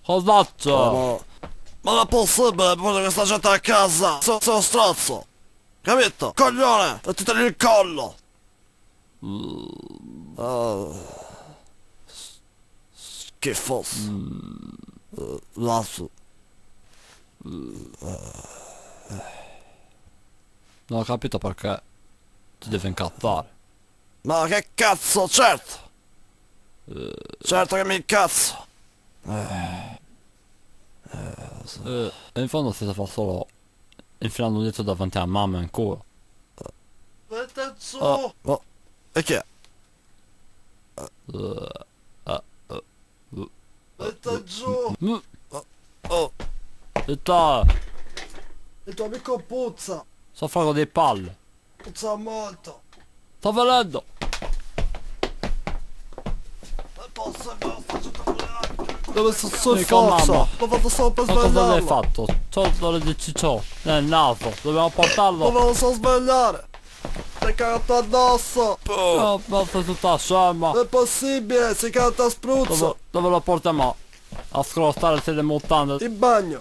Cos'accio? Ma non è possibile portare questa gente a casa! Sono strazzo! Capito? Coglione! E ti tagli il collo! Schifoso. Lasso. Non ho capito perché ti devi incazzare. Ma che cazzo, certo! Certo che mi incazzo! E in fondo si fa solo infilando un dito davanti a mamma in culo. Mette su! Oh, e che è? Mette giù! Oh, E te, il tuo amico puzza! sto frago di palle. Puzza molto! Sto venendo. Non posso, basta, c'è troppo. Dove sono Sì, con forza? mamma. L'ho fatto solo per Ma cosa hai svegliarlo! fatto? C'ho di ciccio nel naso. Dobbiamo portarlo. Non me lo so svegliare! Ti hai cagato addosso! Oh, ma sei tutta scema. Non è possibile, si canta a spruzzo! Dove lo portiamo? A scrostare le mutande. In bagno!